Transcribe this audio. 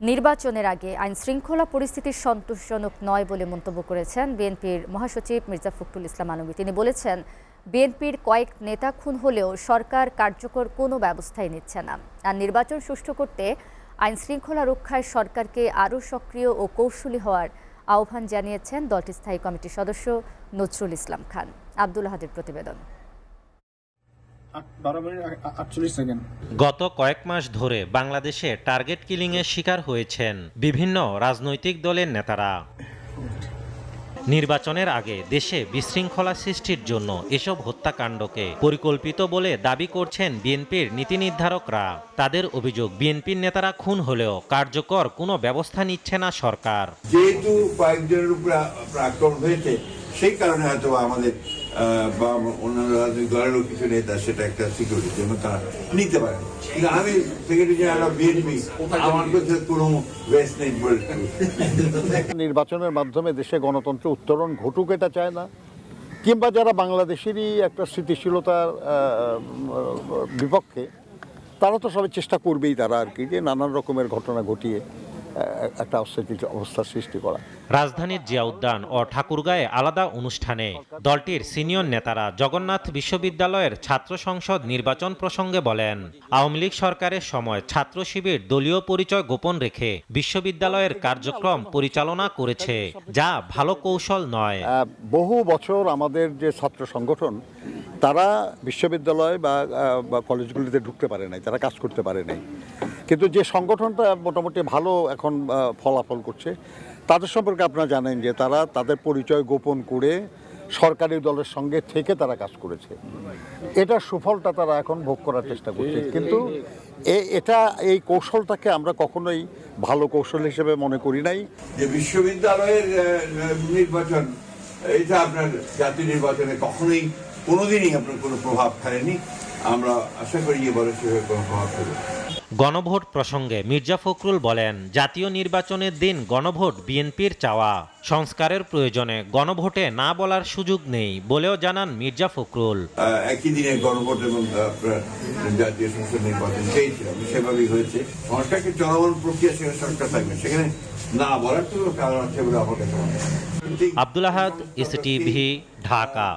নির্বাচনের আগে আইন শৃঙ্খলা পরিস্থিতি সন্তোষজনক নয় বলে মন্তব্য করেছেন বিএনপির মহাসচিব মির্জা ফখরুল ইসলাম আলমগীর। তিনি বলেছেন, বিএনপির কয়েক নেতা খুন হলেও সরকার কার্যকর কোনো ব্যবস্থাই নিচ্ছে না। আর নির্বাচন সুষ্ঠু করতে আইন শৃঙ্খলা রক্ষায় সরকারকে আরও সক্রিয় ও কৌশলী হওয়ার আহ্বান জানিয়েছেন দলটির স্থায়ী কমিটির সদস্য নজরুল ইসলাম খান। আব্দুল আহাদের প্রতিবেদন। গত কয়েক মাস ধরে বাংলাদেশে টার্গেট কিলিংয়ের শিকার হয়েছেন বিভিন্ন রাজনৈতিক দলের নেতারা। নির্বাচনের আগে দেশে বিশৃঙ্খলা সৃষ্টির জন্য এসব হত্যাকাণ্ডকে পরিকল্পিত বলে দাবি করছেন বিএনপির নীতি নির্ধারকরা। তাদের অভিযোগ, বিএনপির নেতারা খুন হলেও কার্যকর কোনো ব্যবস্থা নিচ্ছে না সরকার। যেহেতু কয়েকজনের উপর আক্রমণ হয়েছে, সেই কারণে হয়তো আমাদের বা অন্যান্য রাজনৈতিক দলেরও কিছু নেতা সেটা একটা সিকিউরিটির জন্য তারা নিতে পারে। কিন্তু আমি সেক্রেটারি জেনারেল বিএনপি, আমার কাছে কোনো ওয়েস্ট নেই। নির্বাচনের মাধ্যমে দেশে গণতন্ত্র উত্তরণ ঘটুক এটা চায় না, কিংবা যারা বাংলাদেশেরই একটা স্থিতিশীলতার বিপক্ষে, তারা তো সবাই চেষ্টা করবেই তারা আর কি, যে নানান রকমের ঘটনা ঘটিয়ে একটা অস্থিতিশীল অবস্থার সৃষ্টি করা। রাজধানীর জিয়া উদ্যান ও ঠাকুরগাঁয়ে আলাদা অনুষ্ঠানে দলটির সিনিয়র নেতারা জগন্নাথ বিশ্ববিদ্যালয়ের ছাত্র সংসদ নির্বাচন প্রসঙ্গে বলেন, আওয়ামী লীগ সরকারের সময় ছাত্র শিবির দলীয় পরিচয় গোপন রেখে বিশ্ববিদ্যালয়ের কার্যক্রম পরিচালনা করেছে, যা ভালো কৌশল নয়। বহু বছর আমাদের যে ছাত্র সংগঠন, তারা বিশ্ববিদ্যালয় বা কলেজগুলিতে ঢুকতে পারে নাই, তারা কাজ করতে পারে নাই। কিন্তু যে সংগঠনটা মোটামুটি ভালো এখন ফলাফল করছে, তাদের সম্পর্কে আপনারা জানেন যে তারা তাদের পরিচয় গোপন করে সরকারি দলের সঙ্গে থেকে তারা কাজ করেছে। এটার সুফলটা তারা এখন ভোগ করার চেষ্টা করছে। কিন্তু এই কৌশলটাকে আমরা কখনোই ভালো কৌশল হিসেবে মনে করি নাই। যে বিশ্ববিদ্যালয়ের নির্বাচন, এটা আপনার জাতীয় নির্বাচনে কখনোই কোনোদিনই আপনার কোনো প্রভাব ফেলেনি। আমরা আশা করি এবারে সেভাবে কোনো প্রভাব ফেলবে। গণভোট প্রসঙ্গে মির্জা ফখরুল বলেন, জাতীয় নির্বাচনের দিন গণভোট বিএনপির চাওয়া। সংস্কারের প্রয়োজনে গণভোটে না বলার সুযোগ নেই বলেও জানান মির্জা ফখরুল। একই দিনে গণভোট এবং জাতীয় সংসদ নির্বাচন চেয়েছিলাম, সেভাবেই হয়েছে। সংস্কারকে চলমান প্রক্রিয়া, সেখানে সরকার থাকবে, সেখানে না বলার তো কারণ আছে বলে আমার কাছে মনে হয়। আব্দুল আহাদ, এসটিভি, ঢাকা।